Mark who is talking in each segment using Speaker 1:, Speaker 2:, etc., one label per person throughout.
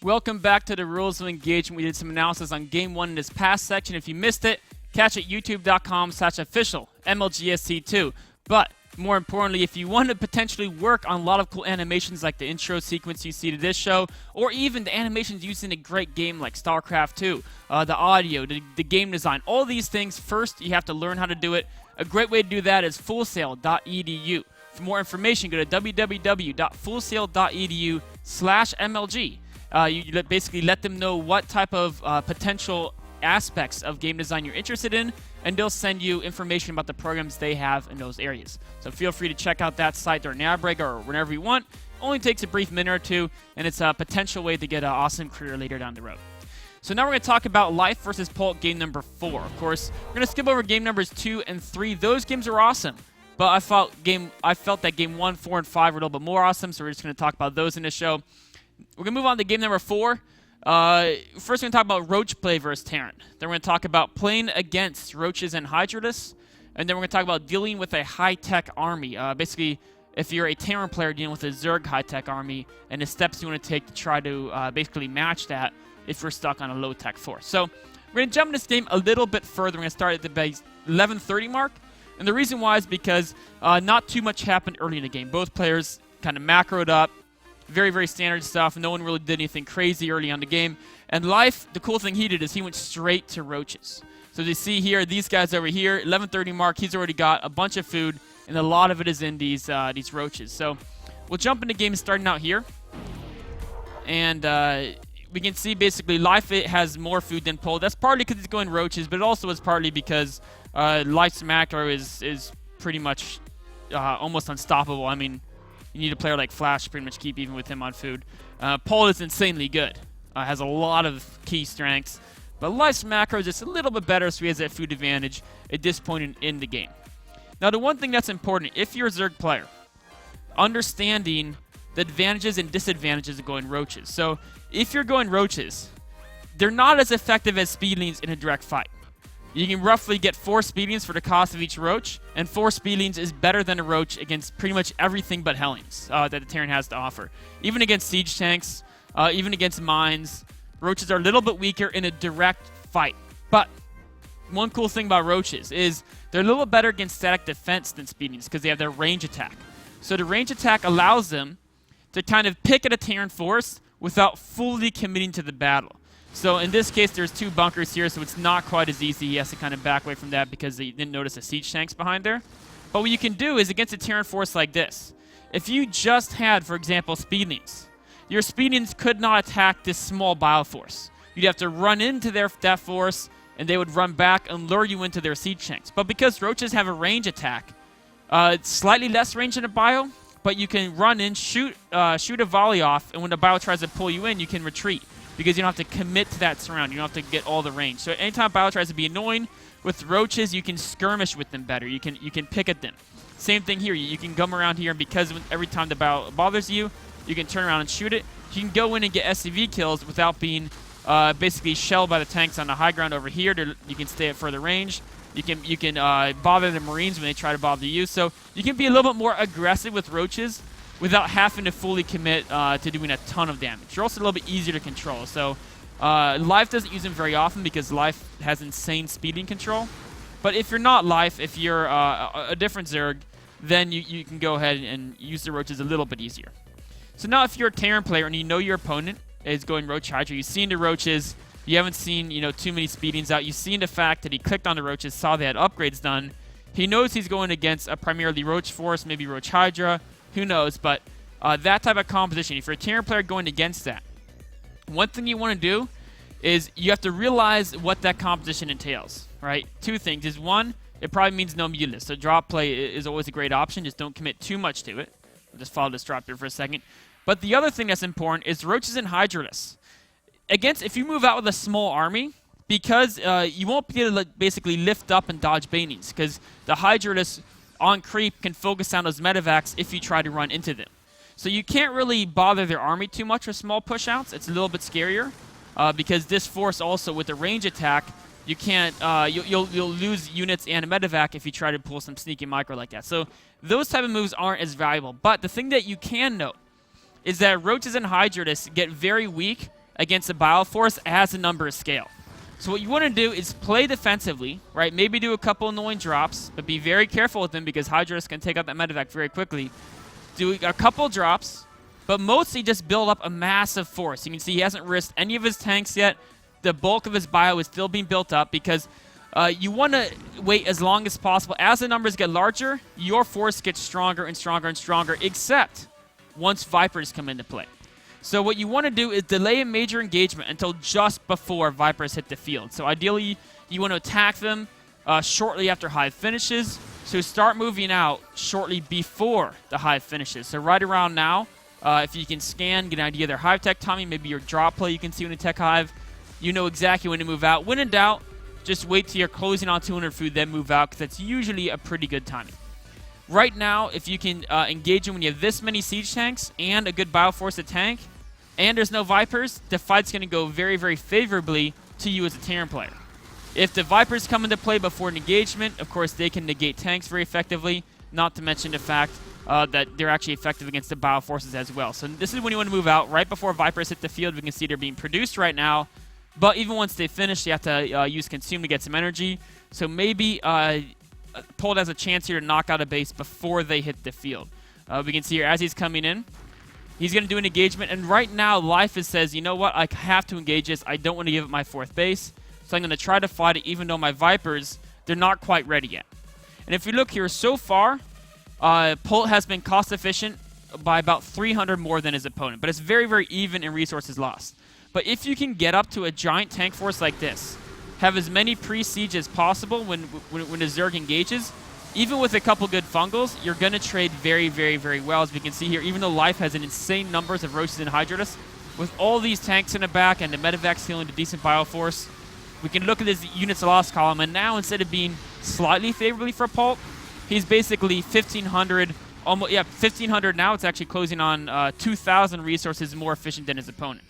Speaker 1: Welcome back to the Rules of Engagement. We did some analysis on Game 1 in this past section. If you missed it, catch it youtube.com/official MLGSC2. But more importantly, if you want to potentially work on a lot of cool animations like the intro sequence you see to this show, or even the animations used in a great game like Starcraft 2, the audio, the game design, all these things, first you have to learn how to do it. A great way to do that is fullsail.edu. For more information, go to www.fullsail.edu/MLG. You basically let them know what type of potential aspects of game design you're interested in, and they'll send you information about the programs they have in those areas. So feel free to check out that site during an ad break or whenever you want. Only takes a brief minute or two, and it's a potential way to get an awesome career later down the road. So now we're going to talk about Life versus Polt game number 4. Of course, we're going to skip over game numbers 2 and 3. Those games are awesome, but I felt that game 1, 4, and 5 were a little bit more awesome, so we're just going to talk about those in this show. We're going to move on to game number 4. First, we're going to talk about roach play versus Terran. Then we're going to talk about playing against roaches and hydralists. And then we're going to talk about dealing with a high-tech army. Basically, if you're a Terran player dealing with a Zerg high-tech army, and the steps you want to take to try to basically match that if you're stuck on a low-tech force. So we're going to jump in this game a little bit further. We're going to start at the base 11:30 mark. And the reason why is because not too much happened early in the game. Both players kind of macroed up. Very, very standard stuff. No one really did anything crazy early on the game. And Life, the cool thing he did is he went straight to roaches. So as you see here, these guys over here, 11:30 mark, he's already got a bunch of food, and a lot of it is in these roaches. So we'll jump into the game starting out here. And we can see basically Life has more food than Polt. That's partly because he's going roaches, but it also is partly because Life's macro is pretty much almost unstoppable. I mean, you need a player like Flash to pretty much keep even with him on food. Polt is insanely good. Has a lot of key strengths. But Life's macro is just a little bit better, so he has that food advantage at this point in the game. Now, the one thing that's important, if you're a Zerg player, understanding the advantages and disadvantages of going roaches. So, if you're going roaches, they're not as effective as speedlings in a direct fight. You can roughly get 4 speedlings for the cost of each roach, and 4 speedlings is better than a roach against pretty much everything but hellings that the Terran has to offer. Even against siege tanks, even against mines, roaches are a little bit weaker in a direct fight. But one cool thing about roaches is they're a little better against static defense than speedlings because they have their range attack. So the range attack allows them to kind of pick at a Terran force without fully committing to the battle. So in this case, there's 2 bunkers here, so it's not quite as easy. He has to kind of back away from that because they didn't notice the siege tanks behind there. But what you can do is against a Terran force like this, if you just had, for example, speedlings, your speedlings could not attack this small bioforce. You'd have to run into that force, and they would run back and lure you into their siege tanks. But because roaches have a range attack, it's slightly less range than a bio, but you can run in, shoot a volley off, and when the bio tries to pull you in, you can retreat. Because you don't have to commit to that surround. You don't have to get all the range. So anytime Bio tries to be annoying, with roaches, you can skirmish with them better. You can pick at them. Same thing here. You can come around here, and because every time the Bio bothers you, you can turn around and shoot it. You can go in and get SCV kills without being basically shelled by the tanks on the high ground over here. You can stay at further range. You can bother the Marines when they try to bother you. So you can be a little bit more aggressive with roaches without having to fully commit to doing a ton of damage. You're also a little bit easier to control. So Life doesn't use them very often because Life has insane speeding control. But if you're not Life, if you're a different Zerg, then you can go ahead and use the roaches a little bit easier. So now if you're a Terran player and you know your opponent is going Roach Hydra, you've seen the roaches, you haven't seen too many speedings out, you've seen the fact that he clicked on the roaches, saw they had upgrades done, he knows he's going against a primarily Roach force, maybe Roach Hydra, who knows, but that type of composition, if you're a Terran player going against that, one thing you want to do is you have to realize what that composition entails, right? 2 things is, 1, it probably means no mutalists. So drop play is always a great option. Just don't commit too much to it. I'll just follow this drop here for a second. But the other thing that's important is roaches and hydralists. If you move out with a small army, because you won't be able to basically lift up and dodge banings, because the hydralists on creep can focus on those medevacs if you try to run into them. So you can't really bother their army too much with small push-outs. It's a little bit scarier because this force also, with the range attack, you can't. You'll lose units and a medevac if you try to pull some sneaky micro like that. So those type of moves aren't as valuable. But the thing that you can note is that roaches and hydralists get very weak against the Bioforce as the numbers scale. So what you want to do is play defensively, right? Maybe do a couple annoying drops, but be very careful with them because Hydras can take out that medevac very quickly. Do a couple drops, but mostly just build up a massive force. You can see he hasn't risked any of his tanks yet. The bulk of his bio is still being built up because you want to wait as long as possible. As the numbers get larger, your force gets stronger and stronger and stronger, except once Vipers come into play. So what you want to do is delay a major engagement until just before Vipers hit the field. So ideally, you want to attack them shortly after Hive finishes. So start moving out shortly before the Hive finishes. So right around now, if you can scan, get an idea of their Hive tech timing, maybe your drop play you can see when you tech Hive, you know exactly when to move out. When in doubt, just wait till you're closing on 200 food, then move out, because that's usually a pretty good timing. Right now, if you can engage them when you have this many siege tanks and a good Bioforce to tank, and there's no Vipers, the fight's going to go very, very favorably to you as a Terran player. If the Vipers come into play before an engagement, of course, they can negate tanks very effectively, not to mention the fact that they're actually effective against the Bioforces as well. So this is when you want to move out, right before Vipers hit the field. We can see they're being produced right now, but even once they finish, you have to use Consume to get some energy. So maybe Polt has a chance here to knock out a base before they hit the field. We can see here as he's coming in, he's going to do an engagement, and right now, Life says, you know what, I have to engage this. I don't want to give up my 4th base, so I'm going to try to fight it, even though my Vipers, they're not quite ready yet. And if you look here, so far, Polt has been cost-efficient by about 300 more than his opponent, but it's very, very even in resources lost. But if you can get up to a giant tank force like this, have as many pre-siege as possible when the Zerg engages, even with a couple good fungals, you're going to trade very, very, very well. As we can see here, even though Life has an insane numbers of roaches and Hydras, with all these tanks in the back and the medevacs healing to decent Bioforce, we can look at this units lost column, and now instead of being slightly favorably for Polt, he's basically 1,500, almost, yeah, 1,500 now. It's actually closing on 2,000 resources more efficient than his opponent.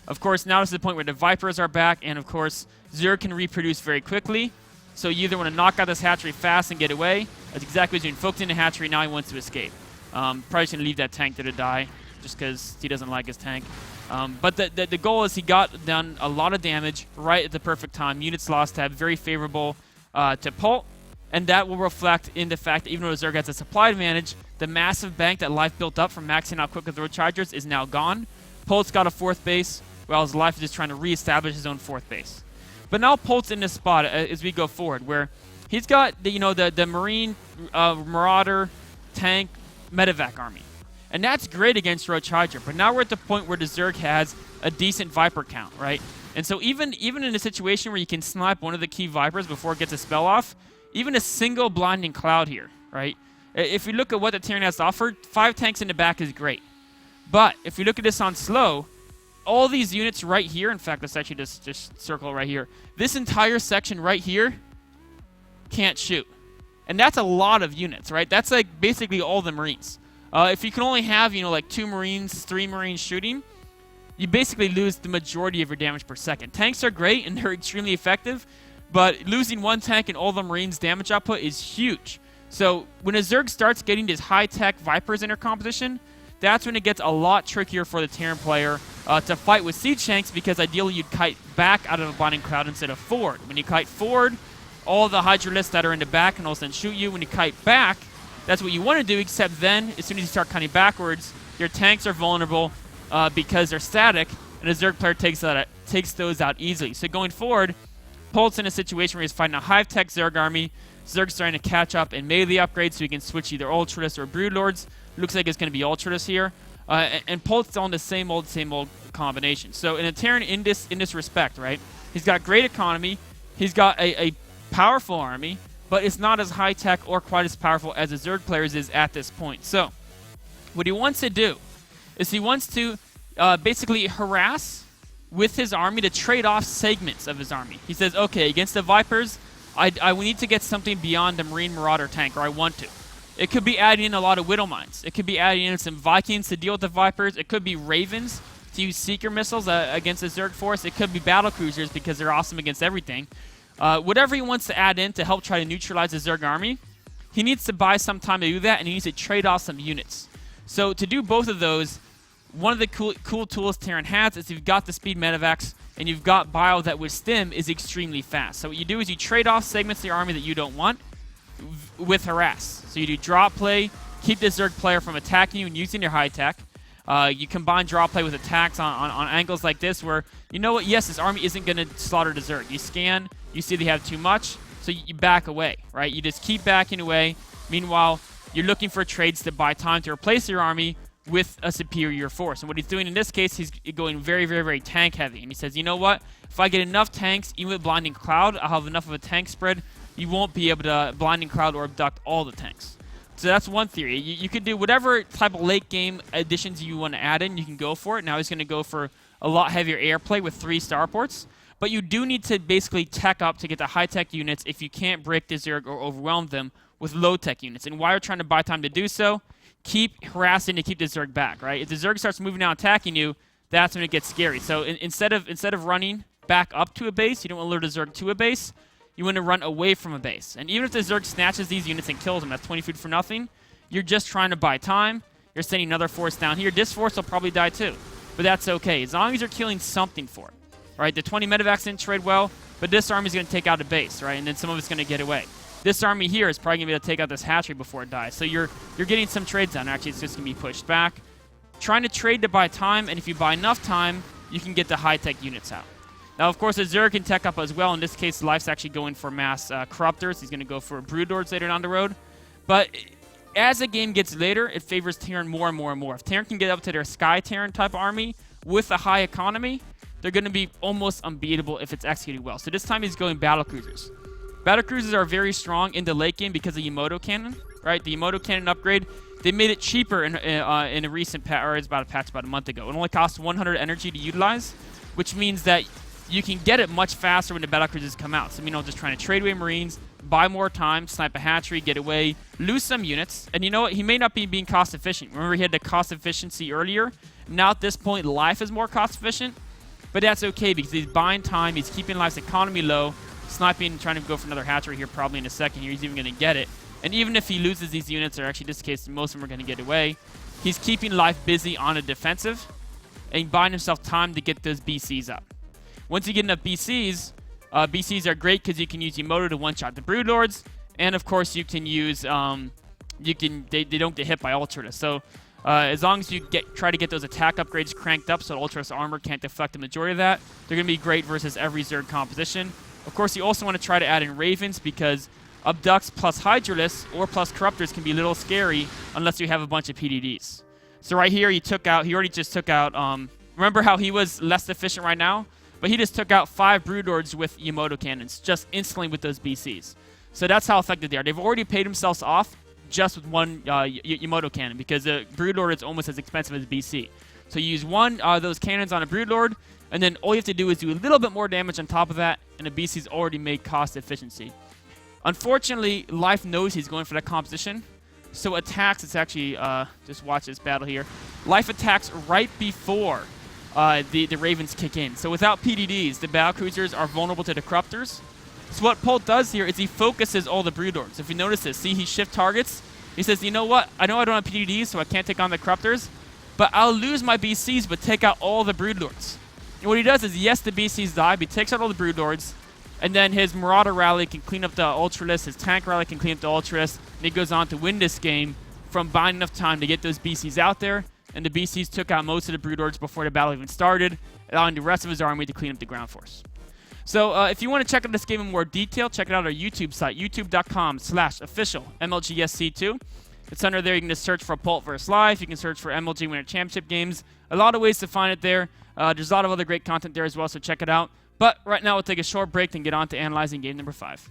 Speaker 1: Of course, now this is the point where the Vipers are back, and of course, Zerg can reproduce very quickly. So you either want to knock out this hatchery fast and get away. That's exactly what he's doing. Focused in the hatchery, now he wants to escape. Probably going to leave that tank there to die, just because he doesn't like his tank. But the goal is he got done a lot of damage right at the perfect time. Units lost tab, very favorable to Polt. And that will reflect in the fact that even though Zerg has a supply advantage, the massive bank that Life built up from maxing out quick with road chargers is now gone. Polt's got a 4th base, while his Life is just trying to reestablish his own 4th base. But now Polt's in this spot as we go forward, where he's got the Marine Marauder tank medevac army. And that's great against Roach Hydra. But now we're at the point where the Zerg has a decent Viper count, right? And so even in a situation where you can snipe one of the key Vipers before it gets a spell off, even a single Blinding Cloud here, right? If we look at what the Terran has to offer, 5 tanks in the back is great. But if we look at this on slow, all these units right here, in fact, let's actually just circle right here. This entire section right here can't shoot. And that's a lot of units, right? That's like basically all the Marines. If you can only have, like 2 Marines, 3 Marines shooting, you basically lose the majority of your damage per second. Tanks are great and they're extremely effective, but losing 1 tank and all the Marines' damage output is huge. So when a Zerg starts getting these high-tech Vipers in their composition, that's when it gets a lot trickier for the Terran player to fight with siege tanks, because ideally you'd kite back out of a Blinding Cloud instead of forward. When you kite forward, all the Hydralisks that are in the back can also shoot you. When you kite back, that's what you want to do, except then, as soon as you start kiting backwards, your tanks are vulnerable because they're static, and a Zerg player takes those out easily. So going forward, Polt's in a situation where he's fighting a high-tech Zerg army. Zerg's starting to catch up in melee upgrades, so he can switch either Ultralisk or Broodlords. Looks like it's going to be Ultralisk here. And Polt's on the same old combination. So in a Terran in this respect, right, he's got great economy, he's got a powerful army, but it's not as high-tech or quite as powerful as a Zerg player's is at this point. So what he wants to do is he wants to basically harass with his army to trade off segments of his army. He says, okay, against the Vipers, I need to get something beyond the Marine Marauder tank, or I want to. It could be adding in a lot of Widow Mines. It could be adding in some Vikings to deal with the Vipers. It could be Ravens to use Seeker missiles against the Zerg force. It could be Battle Cruisers because they're awesome against everything. Whatever he wants to add in to help try to neutralize the Zerg army, he needs to buy some time to do that, and he needs to trade off some units. So to do both of those, one of the cool tools Terran has is you've got the speed medevacs and you've got bio that with stim is extremely fast. So what you do is you trade off segments of your army that you don't want with harass. So you do drop play, keep the Zerg player from attacking you and using your high tech. You combine drop play with attacks on angles like this where, you know what, yes, this army isn't going to slaughter the Zerg. You scan, you see they have too much, so you back away, right? You just keep backing away. Meanwhile, you're looking for trades to buy time to replace your army with a superior force. And what he's doing in this case, he's going very, very, very tank heavy. And he says, you know what, if I get enough tanks, even with Blinding Cloud, I'll have enough of a tank spread. You won't be able to Blinding Cloud or abduct all the tanks. So that's one theory. You can do whatever type of late game additions you want to add in, you can go for it. Now he's going to go for a lot heavier airplay with 3 starports. But you do need to basically tech up to get the high-tech units if you can't break the Zerg or overwhelm them with low-tech units. And while you're trying to buy time to do so, keep harassing to keep the Zerg back, right? If the Zerg starts moving out attacking you, that's when it gets scary. So instead of running back up to a base, you don't want to lure the Zerg to a base. You want to run away from a base. And even if the Zerg snatches these units and kills them, that's 20 food for nothing. You're just trying to buy time. You're sending another force down here. This force will probably die too. But that's okay, as long as you're killing something for it. Right? The 20 medevacs didn't trade well, but this army's going to take out a base, right? And then some of it's going to get away. This army here is probably going to be able to take out this hatchery before it dies. So you're getting some trades down. Actually, it's just going to be pushed back. Trying to trade to buy time, and if you buy enough time, you can get the high-tech units out. Now, of course, the Zerg can tech up as well. In this case, Life's actually going for mass corruptors. He's going to go for broodlords later down the road. But as the game gets later, it favors Terran more and more and more. If Terran can get up to their Sky Terran type army with a high economy, they're going to be almost unbeatable if it's executed well. So this time he's going battle cruisers. Battle cruisers are very strong in the late game because of Yamato cannon, right? The Yamato cannon upgrade, they made it cheaper in a recent patch, or it's about a patch about a month ago. It only costs 100 energy to utilize, which means that you can get it much faster when the battle cruisers come out. So, you know, just trying to trade away Marines, buy more time, snipe a hatchery, get away, lose some units. And you know what? He may not be being cost efficient. Remember, he had the cost efficiency earlier. Now at this point, Life is more cost efficient. But that's okay because he's buying time. He's keeping Life's economy low. Sniping and trying to go for another hatchery here probably in a second here. He's even going to get it. And even if he loses these units, or actually in this case, most of them are going to get away, he's keeping Life busy on a defensive and buying himself time to get those BCs up. Once you get enough BCs, BCs are great because you can use Yamato to one-shot the broodlords. And of course, you can use, they don't get hit by Ultratus. So as long as you try to get those attack upgrades cranked up so Ultratus armor can't deflect the majority of that, they're going to be great versus every Zerg composition. Of course, you also want to try to add in Ravens because Abducts plus Hydralists or plus Corruptors can be a little scary unless you have a bunch of PDDs. So right here, he already just took out, remember how he was less efficient right now? But he just took out 5 broodlords with Yamato cannons, just instantly with those BCs. So that's how effective they are. They've already paid themselves off just with one Yamato cannon because the broodlord is almost as expensive as BC. So you use one of those cannons on a broodlord, and then all you have to do is do a little bit more damage on top of that, and the BC's already made cost efficiency. Unfortunately, Life knows he's going for that composition, so attacks, it's actually, just watch this battle here. Life attacks right before the Ravens kick in. So without PDDs, the battle cruisers are vulnerable to the corruptors. So what Polt does here is he focuses all the broodlords. If you notice this, see he shift targets. He says, you know what? I know I don't have PDDs, so I can't take on the corruptors, but I'll lose my BCs, but take out all the broodlords. And what he does is, yes, the BCs die, but he takes out all the broodlords, and then his Marauder rally can clean up the Ultralists, his Tank rally can clean up the Ultralists, and he goes on to win this game from buying enough time to get those BCs out there, and the BCs took out most of the broodlords before the battle even started, allowing the rest of his army to clean up the ground force. So if you want to check out this game in more detail, check it out on our YouTube site, youtube.com/official MLGSC2. It's under there. You can just search for Polt vs. Life. You can search for MLG Winter Championship games. A lot of ways to find it there. There's a lot of other great content there as well, so check it out. But right now, we'll take a short break and get on to analyzing game number 5.